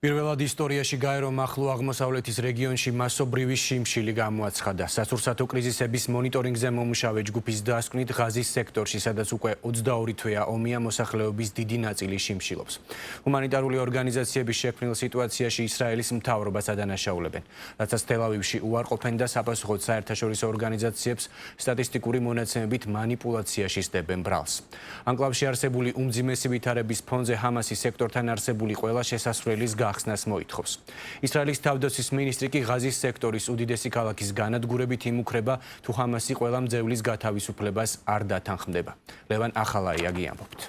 პირველად ისტორიაში გაერომ ახლო აღმოსავლეთის რეგიონში მასობრივი შიმშილი გამოაცხადა. სასურსათო კრიზისების მონიტორინგზე მომუშავე ჯგუფის დასკვნით ღაზის სექტორში, სადაც უკვე 22 თვეა ომია, მოსახლეობის დიდი ნაწილი შიმშილობს. ჰუმანიტარული ორგანიზაციების შექმნილ სიტუაციაში ისრაელის მთავრობას ადანაშაულებენ, რაცაც თელ-ავივში უარყოფენ და საფასუხოდ საერთაშორისო ორგანიზაციებს სტატისტიკური მონაცემებით манипуляციაში სდებენ ბრალს. ანკლავში არსებული უმძიმესი ვითარების ფონზე ჰამასის სექტორთან არსებული ყველა შესასვლელის ხსნას მოითხოვს. ისრაელის თავდაცვის მინისტრი კი ღაზის სექტორის უდიდესი ქალაქის განადგურებით იმუქრება, თუ ჰამასი ყველა მძევლის გათავისუფლებას არ დათანხმდება. ლევან ახალაიაგი ამბობთ.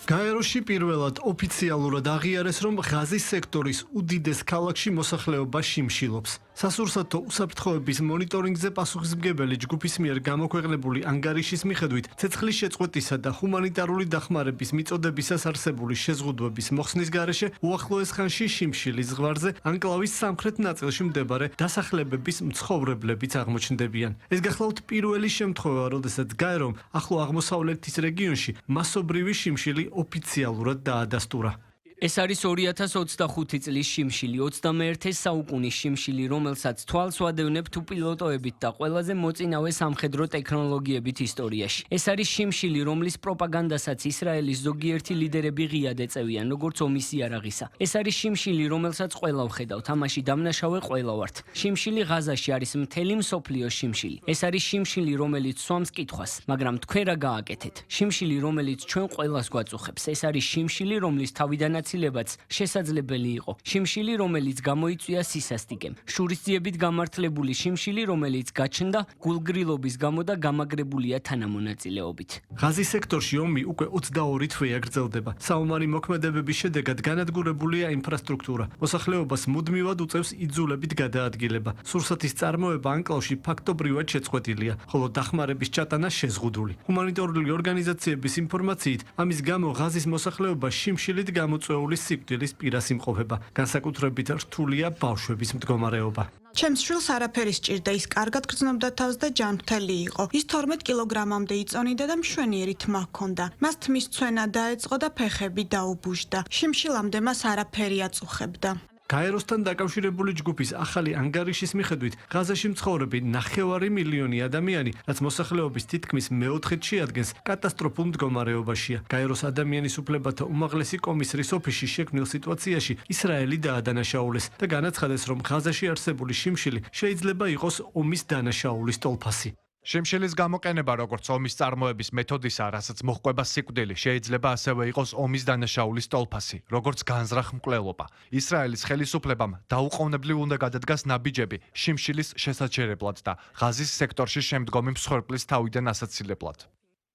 გაეროში პირველად ოფიციალურად აღიარეს, რომ ღაზის სექტორის უდიდეს ქალაქში მოსახლეობა შიმშილობს. სასურსათო უსაფრთხოების მონიტორინგზე პასუხისმგებელი ჯგუფის მიერ გამოქვეყნებული ანგარიშის მიხედვით, ცეცხლის შეწყვეტისა და ჰუმანიტარული დახმარების მიწოდებისას არსებული შეზღუდვების მოხსნის გარეშე უახლოეს ხანში შიმშილის ზღვარზე ანკლავის სამხრეთ ნაწილში მდებარე დასახლებების მცხოვრებლებიც აღმოჩნდებიან. ეს გახლავთ პირველი შემთხვევა, როდესაც გაერომ ახლო აღმოსავლეთის რეგიონში მასობრივი შიმშილი ოფიციალურად დაადასტურა. ეს არის 2025 წლის შიმშილი, 21 საუკუნის შიმშილი, რომელსაც თვალს ვადევნებთ უპილოტოებით და ყველაზე მოწინავე სამხედრო ტექნოლოგიებით ისტორიაში. ეს არის შიმშილი, რომლის პროპაგანდასაც ისრაელის ზოგიერთი ლიდერები ღიად ეწევიან, როგორც ომის იარაღისა. ეს არის შიმშილი, რომელსაც ყველა ვხედავთ, ამაში დამნაშავე ყველა ვართ. შიმშილი ღაზაში არის მთელი მსოფლიოს შიმშილი. ეს არის შიმშილი, რომელიც სვამს კითხვას, მაგრამ თქვენ რა გააკეთეთ? შიმშილი, რომელიც ჩვენ ყველას გვაწუხებს. ეს არის შიმშილი, რომლის თავიდანაც შესაძლებელი იყო. შიმშილი, რომელიც გამოიწვია სისასტიკემ. შურისძიებით გამართლებული შიმშილი, რომელიც გაჩნდა გულგრილობის გამო და გამაგრებულია თანამონაწილეობით. ღაზის სექტორში ომი უკვე 22 თვეა გრძელდება. საომარი მოქმედებების შედეგად განადგურებულია ინფრასტრუქტურა. მოსახლეობას მუდმივად უწევს იძულებით გადაადგილება. სურსათის წარმოება ანკლავში ფაქტობრივად შეწყვეტილია, ხოლო დახმარების ჩატანა შეზღუდული. ჰუმანიტარული ორგანიზაციების ინფორმაციით, ამის გამო ღაზის მოსახლეობა შიმშილით გამოწვეულ სიკვდილის პირას იმყოფება. განსაკუთრებით რთულია ბავშვების მდგომარეობა. ჩემს შვილს არაფერი სჭირდა, ის კარგად გრძნობდა თავს და ჯანმრთელი იყო. ის 12 კილოგრამამდე იწონიდა და მშვენიერი თმა ჰქონდა. მას თმის ცვენა დაეწყო და ფეხები დაუბუჟდა. შიმშილამდე მას არაფერი აწუხებდა. გაეროსთან დაკავშირებული ჯგუფის ახალი ანგარიშის მიხედვით, ღაზაში მცხოვრები 9 მილიონი ადამიანი, რაც მოსახლეობის თითქმის მეოთხედს შეადგენს, კატასტროფულ მდგომარეობაშია. გაეროს ადამიანის უფლებათა უმაღლესი კომისრის ოფისში შექმნილ სიტუაციაში ისრაელი დაადანაშაულეს და განაცხადეს, რომ ღაზაში არსებული შიმშილი შეიძლება იყოს ომის დანაშაულის ტოლფასი. შიმშილის გამოყენება, როგორც ომის წარმოების მეთოდისა, რასაც მოჰყვება სიკვდილი, შეიძლება ასევე იყოს ომის დანაშაულის ტოლფასი, როგორც განზრახ მკვლელობა. ისრაელის ხელისუფლებამ დაუყოვნებლივ უნდა გადადგას ნაბიჯები შიმშილის შესაჩერებლად და ღაზის სექტორში შემდგომი მსხვერპლის თავიდან ასაცილებლად.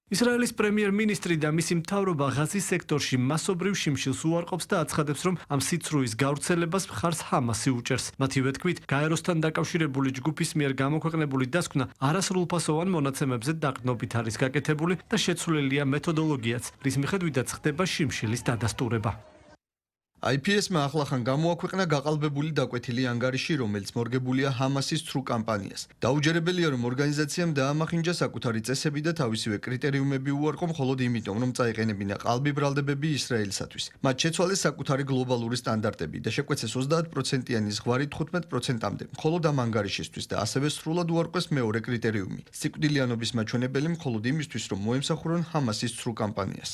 ისრაელის პრემიერ-მინისტრი და მისი მთავრობა ღაზის სექტორში მასობრივ შიმშილს უარყოფს და აცხადებს, რომ ამ სიცრუის გავრცელებას მხარს ჰამასი უჭერს. მათივე თქმით, გაეროსთან დაკავშირებული ჯგუფის მიერ გამოქვეყნებული დასკვნა არასრულფასოვან მონაცემებზე დაყრდნობით არის გაკეთებული და შეცვლილია მეთოდოლოგიაც, რის მიხედვითაც ხდება შიმშილის დადასტურება. IPS-მა ახლახან გამოაქვეყნა გაყალბებული დაკვეთილი ანგარიში, რომელიც მორგებულია ჰამასის ცრუ კამპანიას. დაუჯერებელია, რომ ორგანიზაციამ დაამახინჯა საკუთარი წესები და თავისივე კრიტერიუმები უარყო მხოლოდ იმიტომ, რომ წაეყენებინა ყალბი ბრალდებები ისრაელისათვის. მათ შეცვალეს საკუთარი გლობალური სტანდარტები და შეკვეცეს 30%-იანი ზღვარი 15%-მდე, მხოლოდ ამ ანგარიშისთვის და ასევე სრულად უარყვეს მეორე კრიტერიუმი. სიკვდილიანობის მაჩვენებელი მხოლოდ იმისთვის, რომ მოემსახურონ ჰამასის ცრუ კამპანიას.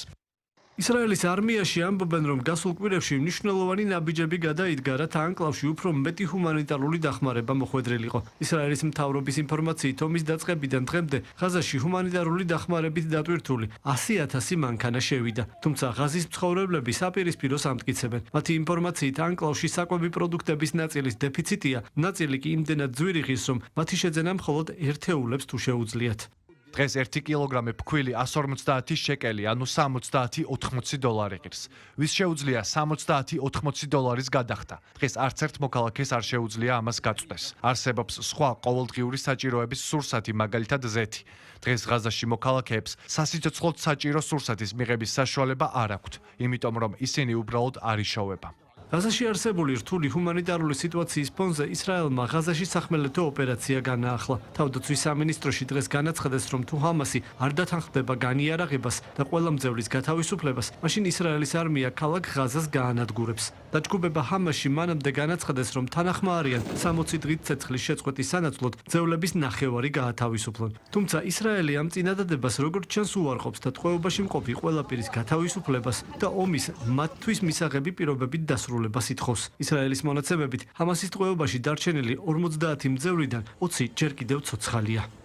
ისრაელის არმიაში ამბობენ, რომ გასულ კვირებში მნიშვნელოვანი ნაბიჯები გადაიდგა, რათა ანკლავში უფრო მეტი ჰუმანიტარული დახმარება მოხვედრილიყო. ისრაელის მთავრობის ინფორმაციით, ომის დაწყებიდან დღემდე ღაზაში ჰუმანიტარული დახმარებით დატვირთული 100,000 მანქანა შევიდა. თუმცა ღაზის მცხოვრებლები საპირისპიროს ამტკიცებენ. მათი ინფორმაციით, ანკლავში საკვები პროდუქტების ნაწილის დეფიციტია, ნაწილი კი იმდენად ძვირიღის, რომ მათი შეძენა მხოლოდ ერთეულებს თუ შეუძლიათ. დღეს 1 კილოგრამი ფქვილი 150 შეკელი, ანუ $60-80 ღირს. ვის შეუძლია $60-80 გადახდა. დღეს არც ერთ მოქალაქეს არ შეუძლია ამას გაწვდეს. არსებობს სხვა ყოველდღიური საჭიროების სურსათი, მაგალითად ზეთი. დღეს ღაზაში მოქალაქეებს სასიცოცხლოდ საჭირო სურსათის მიღების საშუალება არ აქვთ, იმიტომ რომ ისინი უბრალოდ არ იშოვება. ღაზაში არსებული რთული ჰუმანიტარული სიტუაციის ფონზე ისრაელმა ღაზაში სახმელეთო ოპერაცია განაახლა. თავდაცვის სამინისტროში დღეს განაცხადეს, რომ თუ ჰამასი არ დათანხმდება განიარაღებას და ყველა მძევლის გათავისუფლებას, მაშინ ისრაელის არმია ქალაქ ღაზას გაანადგურებს. დაჯგუფება ჰამასში მანამდე განაცხადეს, რომ თანახმა არიან 60 დღით ცეცხლის შეწყვეტის სანაცვლოდ მძევლების ნახევარი გაათავისუფლონ. თუმცა ისრაელი ამ წინადადებას როგორც ჩანს უარყოფს და ტყვეობაში მყოფი ყველა პირის გათავისუფლებას და ომის მათთვის მისაღები პირობებით დასრულებას ითხოვს. ისრაელის მონაცემებით ჰამასის ტყვეობაში დარჩენილი 50 მძევრიდან 20 ჯერ კიდევ ცოცხალია.